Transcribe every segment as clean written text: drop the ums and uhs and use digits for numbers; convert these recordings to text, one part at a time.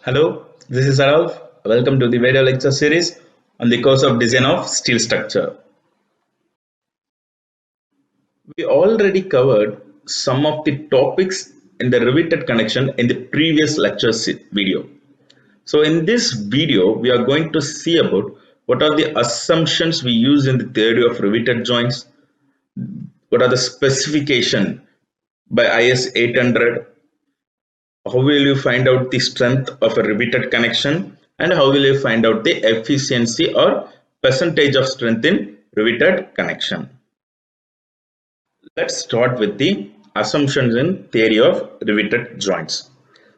Hello, this is Aralf. Welcome to the video lecture series on the course of Design of Steel Structure. We already covered some of the topics in the riveted connection in the previous lecture video. So in this video, we are going to see about what are the assumptions we use in the theory of riveted joints, what are the specification by IS 800, how will you find out the strength of a riveted connection, and how will you find out the efficiency or percentage of strength in riveted connection. Let's start with the assumptions in theory of riveted joints.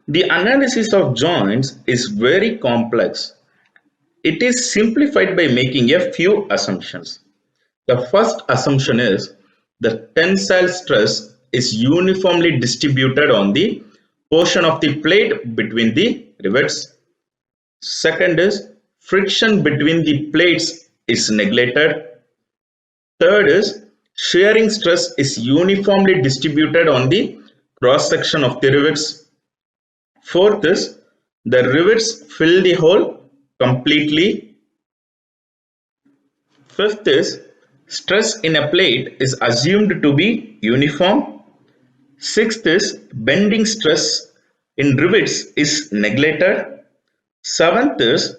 The analysis of joints is very complex. It is simplified by making a few assumptions. The first assumption is the tensile stress is uniformly distributed on the portion of the plate between the rivets. Second is friction between the plates is neglected. Third is shearing stress is uniformly distributed on the cross section of the rivets. Fourth is the rivets fill the hole completely. Fifth is stress in a plate is assumed to be uniform. Sixth is bending stress in rivets is neglected. Seventh is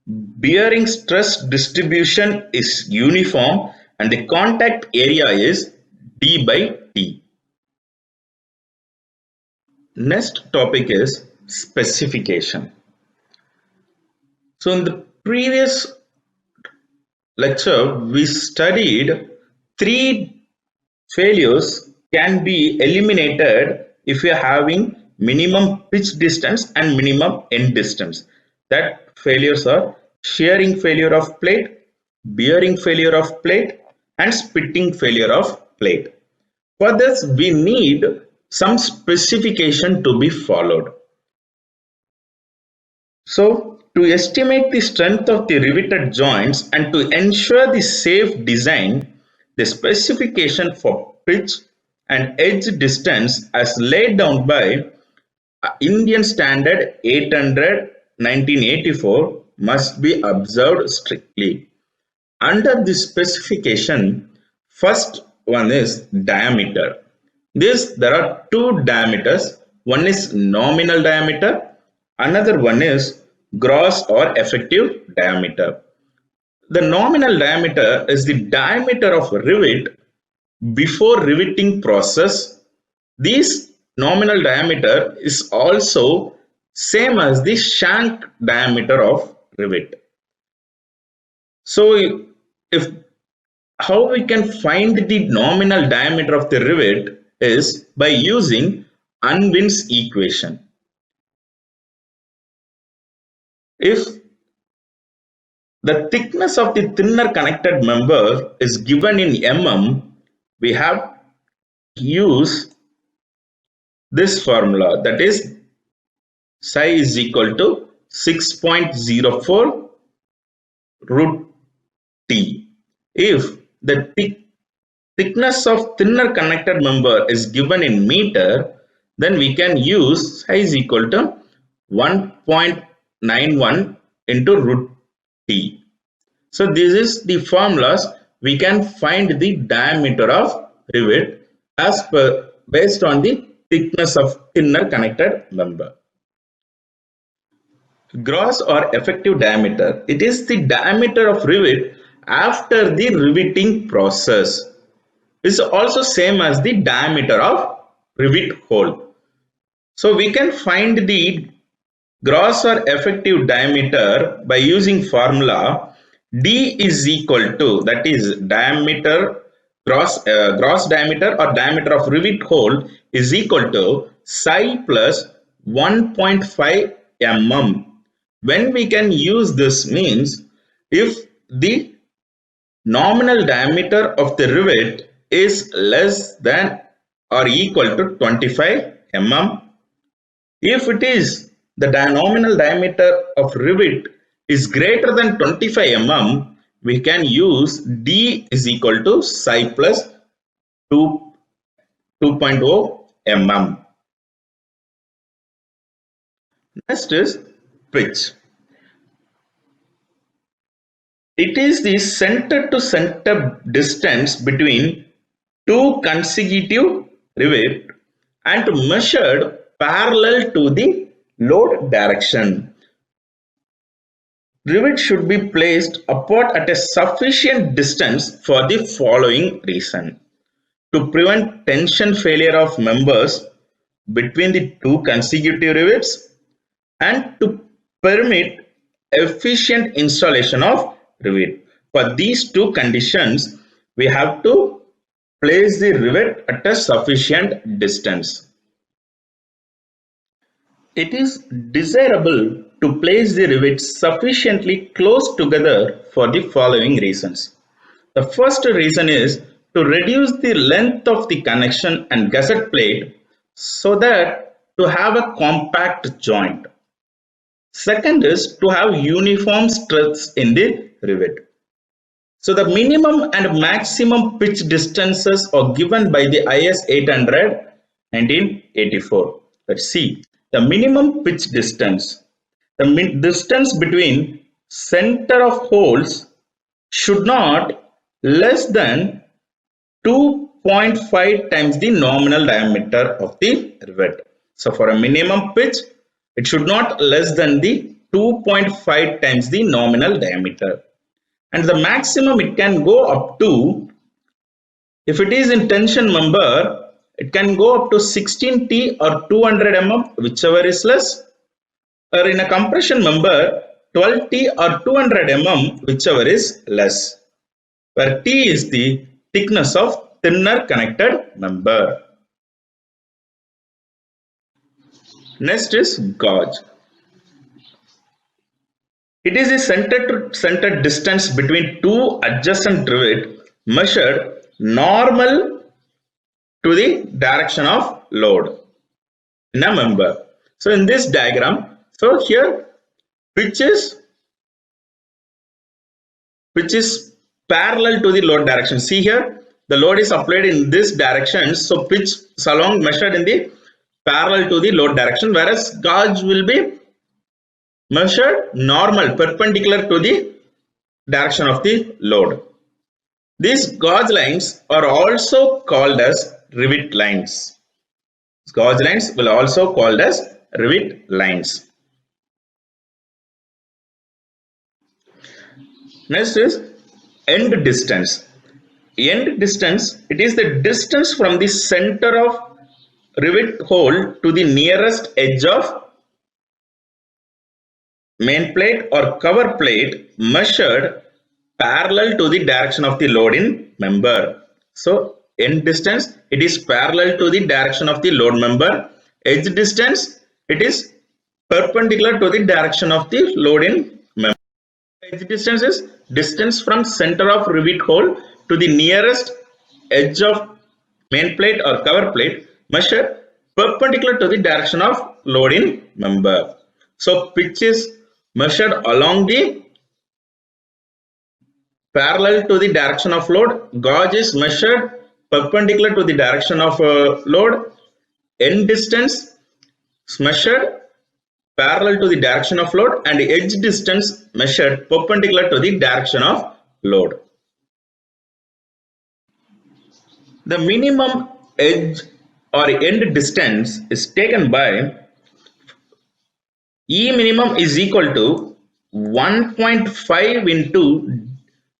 bearing stress distribution is uniform and the contact area is D by T. Next topic is specification. So in the previous lecture, we studied three failures can be eliminated if you are having minimum pitch distance and minimum end distance. That failures are shearing failure of plate, bearing failure of plate, and splitting failure of plate. For this, we need some specification to be followed. So, to estimate the strength of the riveted joints and to ensure the safe design, the specification for pitch and edge distance as laid down by Indian Standard 800 1984 must be observed strictly. Under this specification, first one is diameter. There are two diameters. One is nominal diameter, another one is gross or effective diameter. The nominal diameter is the diameter of rivet before riveting process. This nominal diameter is also same as the shank diameter of rivet. So if how we can find the nominal diameter of the rivet is by using Unwin's equation. If the thickness of the thinner connected member is given in mm, we have to use this formula, that is psi is equal to 6.04 root T. If the thickness of thinner connected member is given in meter, then we can use psi is equal to 1.91 into root T. So this is the formulas we can find the diameter of rivet as per based on the thickness of thinner connected member. Gross or effective diameter. It is the diameter of rivet after the riveting process. It is also same as the diameter of rivet hole. So we can find the gross or effective diameter by using formula D is equal to, that is diameter gross diameter or diameter of rivet hole is equal to psi plus 1.5 mm. When we can use this means if the nominal diameter of the rivet is less than or equal to 25 mm. If it is the nominal diameter of rivet is greater than 25 mm, we can use D is equal to psi plus 2.0 mm. Next is pitch. It is the center to center distance between two consecutive rivets and measured parallel to the load direction. Rivet should be placed apart at a sufficient distance for the following reason: to prevent tension failure of members between the two consecutive rivets and to permit efficient installation of rivet. For these two conditions, we have to place the rivet at a sufficient distance. It is desirable to place the rivets sufficiently close together for the following reasons. The first reason is to reduce the length of the connection and gusset plate so that to have a compact joint. Second is to have uniform stress in the rivet. So the minimum and maximum pitch distances are given by the IS 800 1984. Let's see. The minimum pitch distance. The distance between center of holes should not less than 2.5 times the nominal diameter of the rivet. So for a minimum pitch, it should not less than the 2.5 times the nominal diameter. And the maximum it can go up to, if it is in tension member, it can go up to 16T or 200 mm, whichever is less, or in a compression member, 12T or 200 mm, whichever is less, where T is the thickness of thinner connected member. Next is gauge. It is the center to center distance between two adjacent rivets measured normal to the direction of load in a member. So in this diagram, so here pitch is parallel to the load direction. See here, the load is applied in this direction, so pitch is along measured in the parallel to the load direction, whereas gauge will be measured normal perpendicular to the direction of the load. These gauge lines are also called as rivet lines. Gauge lines will also called as rivet lines. Next is end distance. End distance, it is the distance from the center of rivet hole to the nearest edge of main plate or cover plate measured parallel to the direction of the load in member. So end distance, it is parallel to the direction of the load member. Edge distance, it is perpendicular to the direction of the load in member. Edge distance is distance from center of rivet hole to the nearest edge of main plate or cover plate measured perpendicular to the direction of load in member. So pitch is measured along the parallel to the direction of load. Gauge is measured perpendicular to the direction of load. End distance is measured parallel to the direction of load, and edge distance measured perpendicular to the direction of load. The minimum edge or end distance is taken by E minimum is equal to 1.5 into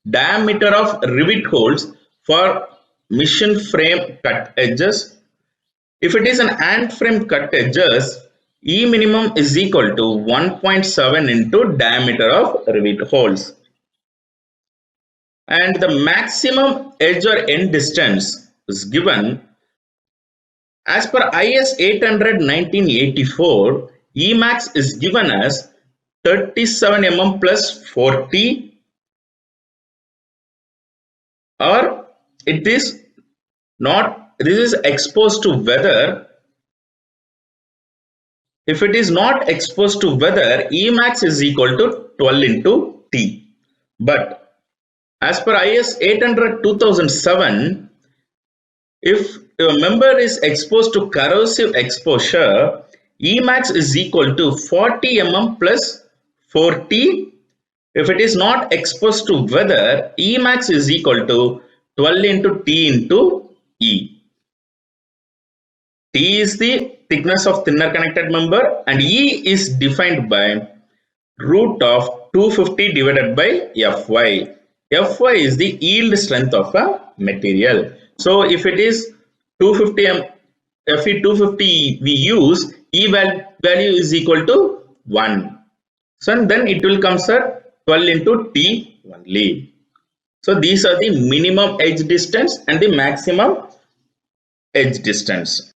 diameter of rivet holes for machine frame cut edges. If it is an hand frame cut edges, E minimum is equal to 1.7 into diameter of rivet holes. And the maximum edge or end distance is given as per IS 800 1984. Emax is given as 37 mm plus 40, or it is not, this is exposed to weather. If it is not exposed to weather, Emax is equal to 12 into T. But as per IS 800 2007, if a member is exposed to corrosive exposure, Emax is equal to 40 mm plus 4T. If it is not exposed to weather, Emax is equal to 12 into T into E. T is the thickness of thinner connected member and E is defined by root of 250 divided by Fy. Fy is the yield strength of a material. So if it is 250 Fe 250 we use, E value is equal to 1. So then it will come at 12 into T only. So these are the minimum edge distance and the maximum edge distance.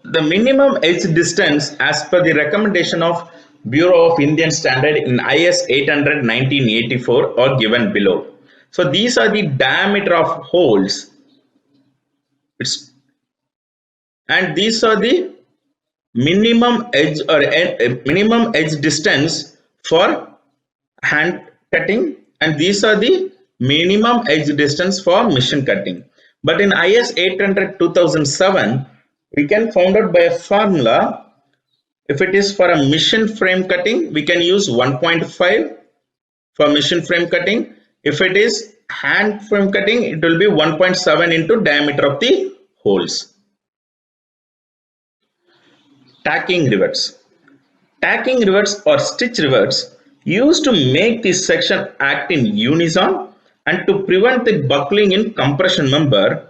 The minimum edge distance as per the recommendation of Bureau of Indian Standard in IS 800 1984 are given below. So these are the diameter of holes. And these are the minimum edge or minimum edge distance for hand cutting, and these are the minimum edge distance for machine cutting. But in IS 800 2007 we can found out by a formula. If it is for a machine frame cutting, we can use 1.5 for machine frame cutting. If it is hand frame cutting, it will be 1.7 into diameter of the holes. Tacking rivets. Tacking rivets or stitch rivets used to make the section act in unison and to prevent the buckling in compression member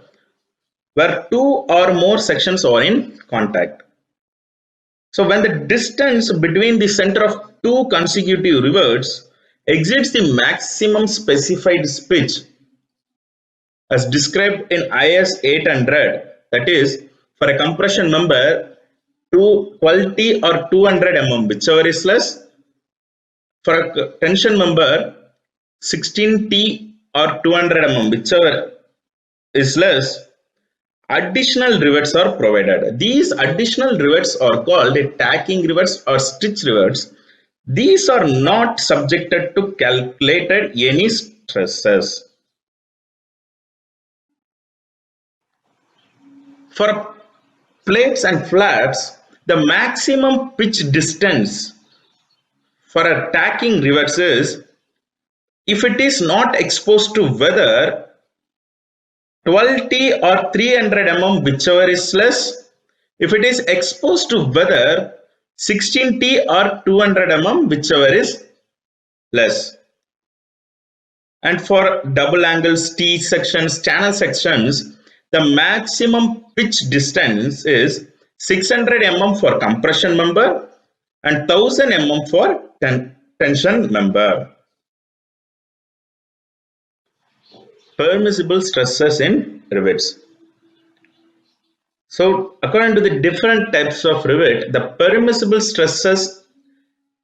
where two or more sections are in contact. So when the distance between the center of two consecutive rivets exceeds the maximum specified pitch as described in IS 800, that is for a compression member 220 or 200 mm, whichever is less. For a tension member 16T or 200 mm, whichever is less, additional rivets are provided. These additional rivets are called tacking rivets or stitch rivets. These are not subjected to calculated any stresses. For plates and flats, the maximum pitch distance for a tacking rivets is, if it is not exposed to weather, 12T or 300 mm, whichever is less. If it is exposed to weather, 16T or 200 mm, whichever is less. And for double angles, T sections, channel sections, the maximum pitch distance is 600 mm for compression member and 1000 mm for tension member. Permissible stresses in rivets. So according to the different types of rivet, the permissible stresses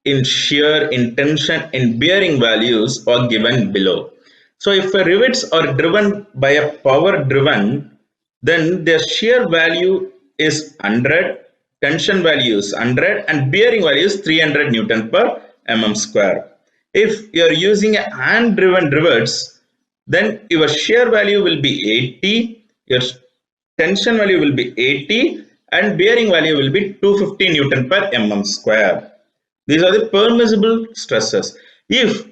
in shear, in tension, in bearing values are given below. So if the rivets are driven by a power driven, then their shear value is 100, tension value is 100 and bearing value is 300 Newton per mm square. If you are using a hand driven rivets, then your shear value will be 80, your tension value will be 80 and bearing value will be 250 Newton per mm square. These are the permissible stresses. If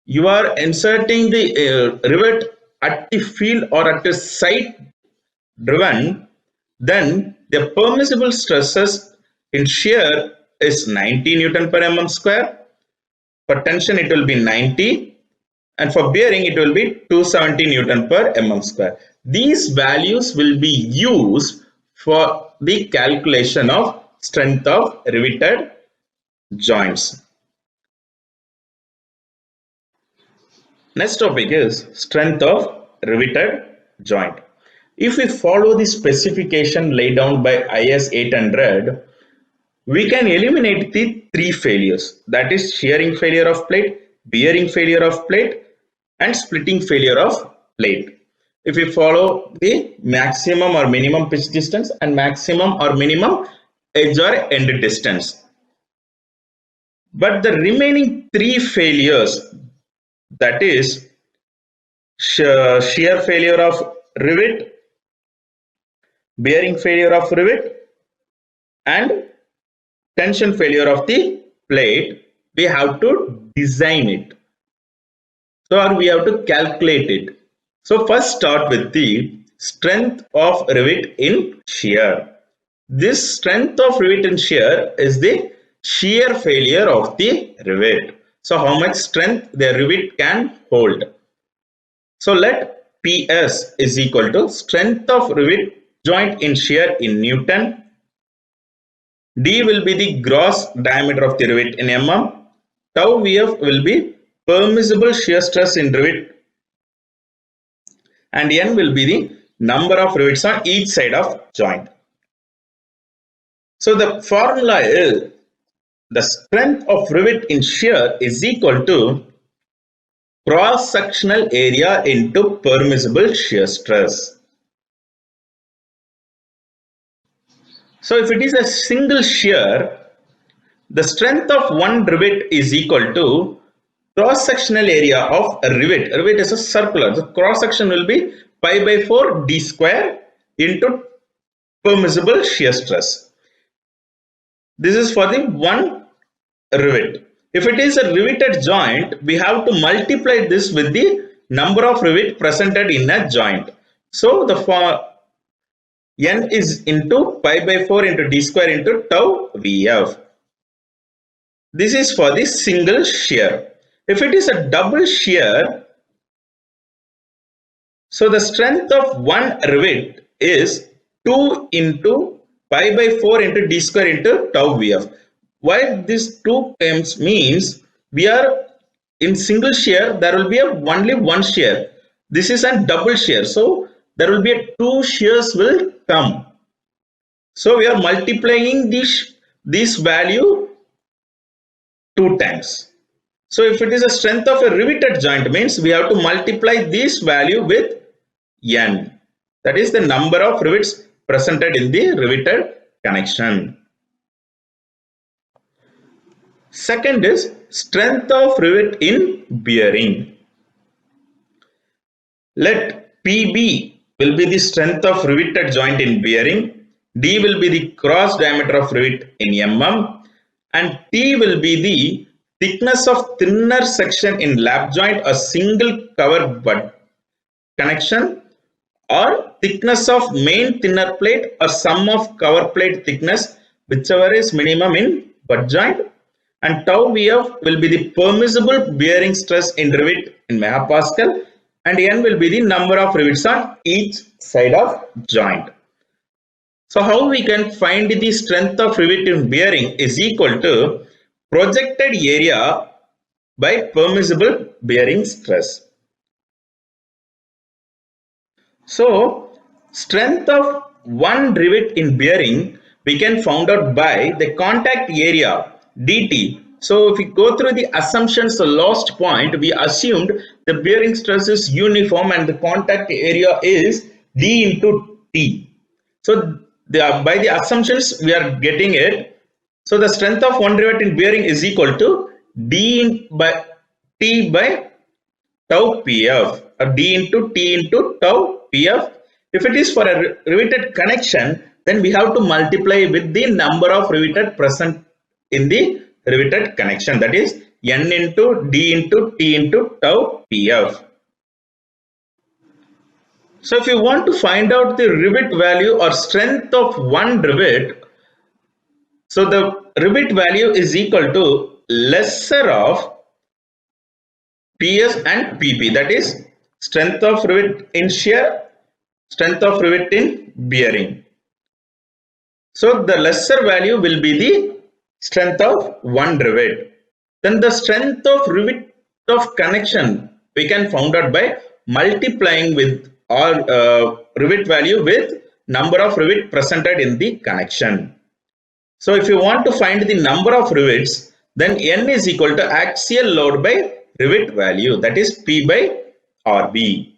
you are inserting the rivet at the field or at the site driven, then the permissible stresses in shear is 90 Newton per mm square. For tension it will be 90 and for bearing it will be 270 Newton per mm square. These values will be used for the calculation of strength of riveted joints. Next topic is strength of riveted joint. If we follow the specification laid down by IS 800, we can eliminate the three failures, that is shearing failure of plate, bearing failure of plate and splitting failure of plate. If we follow the maximum or minimum pitch distance and maximum or minimum edge or end distance. But the remaining three failures, that is shear failure of rivet, bearing failure of rivet and tension failure of the plate, we have to design it. So, or we have to calculate it. So, first start with the strength of rivet in shear. This strength of rivet in shear is the shear failure of the rivet. So, how much strength the rivet can hold. So, let PS is equal to strength of rivet joint in shear in Newton. D will be the gross diameter of the rivet in mm. Tau VF will be permissible shear stress in rivet, and N will be the number of rivets on each side of joint. So the formula is the strength of rivet in shear is equal to cross sectional area into permissible shear stress. So if it is a single shear, the strength of one rivet is equal to cross sectional area of a rivet. A rivet is a circular. The cross section will be pi by 4 d square into permissible shear stress. This is for the one rivet. If it is a riveted joint, we have to multiply this with the number of rivet presented in a joint. So the n is into pi by 4 into d square into tau vf. This is for the single shear. If it is a double shear, so the strength of one rivet is 2 into pi by 4 into d square into tau vf. Why this 2 terms means we are in single shear, there will be only one shear. This is a double shear, so there will be two shears will come. So we are multiplying this value 2 times. So if it is a strength of a riveted joint, means we have to multiply this value with n. That is the number of rivets presented in the riveted connection. Second is strength of rivet in bearing. Let PB will be the strength of riveted joint in bearing, D will be the cross diameter of rivet in mm, and T will be the thickness of thinner section in lap joint or single cover butt connection, or thickness of main thinner plate or sum of cover plate thickness, whichever is minimum in butt joint, and tau VF will be the permissible bearing stress in rivet in megapascal, and N will be the number of rivets on each side of joint. So how we can find the strength of rivet in bearing is equal to projected area by permissible bearing stress. So strength of one rivet in bearing we can find out by the contact area dt. So if we go through the assumptions, the last point we assumed the bearing stress is uniform and the contact area is d into t. So by the assumptions we are getting it. So the strength of one rivet in bearing is equal to d by t by tau pf, or d into t into tau pf. If it is for a riveted connection, then we have to multiply with the number of riveted present in the riveted connection, that is n into d into t into tau pf. So if you want to find out the rivet value or strength of one rivet, so the rivet value is equal to lesser of PS and PP, that is strength of rivet in shear, strength of rivet in bearing. So the lesser value will be the strength of one rivet. Then the strength of rivet of connection we can find out by multiplying with our rivet value with number of rivet presented in the connection. So if you want to find the number of rivets, then N is equal to axial load by rivet value, that is P by RB.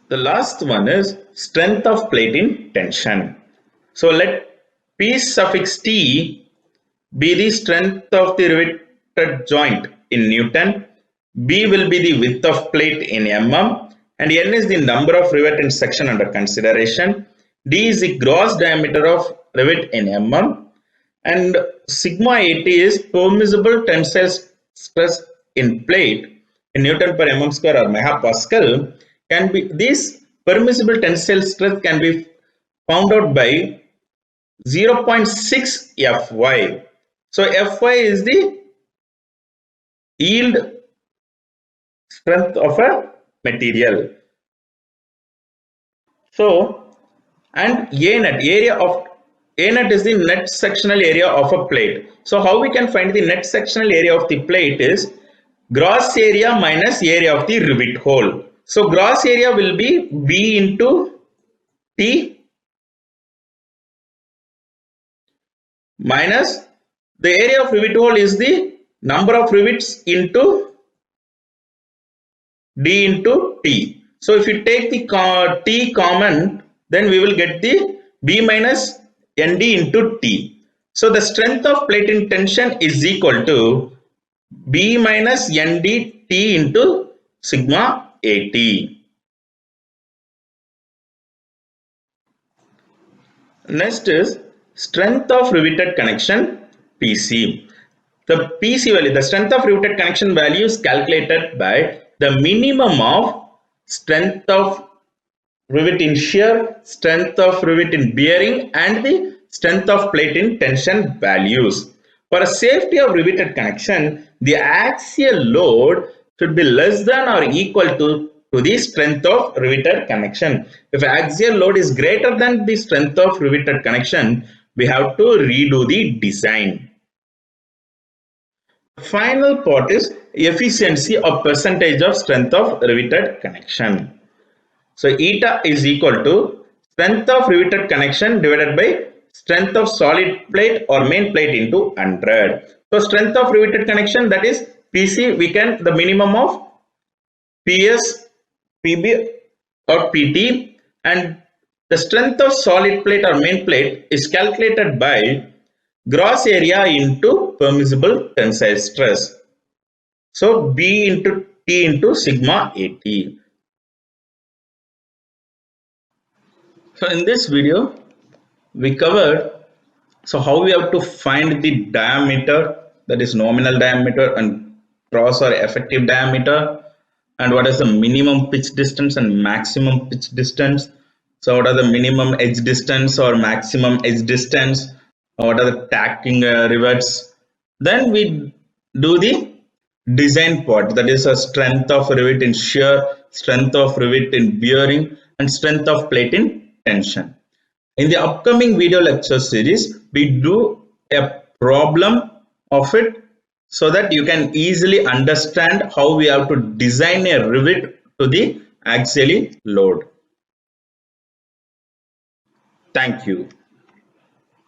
The last one is strength of plate in tension. So let P suffix T be the strength of the riveted joint in Newton, B will be the width of plate in mm, and N is the number of rivet in section under consideration. D is the gross diameter of rivet in mm, and sigma 80 is permissible tensile stress in plate in Newton per mm square or megapascal. Can be this permissible tensile stress can be found out by 0.6 Fy. So Fy is the yield strength of a material. So, and A net area of A net is the net sectional area of a plate. So how we can find the net sectional area of the plate is gross area minus area of the rivet hole. So gross area will be B into T minus the area of rivet hole is the number of rivets into D into T. So if you take the T common, then we will get the B minus ND into T. So the strength of plate in tension is equal to B minus ND T into sigma AT. Next is strength of riveted connection PC. The PC value, the strength of riveted connection value is calculated by the minimum of strength of rivet in shear, strength of rivet in bearing, and the strength of plate in tension values. For a safety of riveted connection, the axial load should be less than or equal to the strength of riveted connection. If axial load is greater than the strength of riveted connection, we have to redo the design. Final part is efficiency or percentage of strength of riveted connection. So eta is equal to strength of riveted connection divided by strength of solid plate or main plate into 100. So strength of riveted connection, that is PC, we can the minimum of PS, PB or PT, and the strength of solid plate or main plate is calculated by gross area into permissible tensile stress. So B into T into sigma AT. So in this video, we covered how we have to find the diameter, that is nominal diameter, and cross or effective diameter, and what is the minimum pitch distance and maximum pitch distance. So what are the minimum edge distance or maximum edge distance, what are the tacking rivets. Then we do the design part, that is a strength of rivet in shear, strength of rivet in bearing, and strength of plate in tension. In the upcoming video lecture series, we do a problem of it so that you can easily understand how we have to design a rivet to the axially load. Thank you.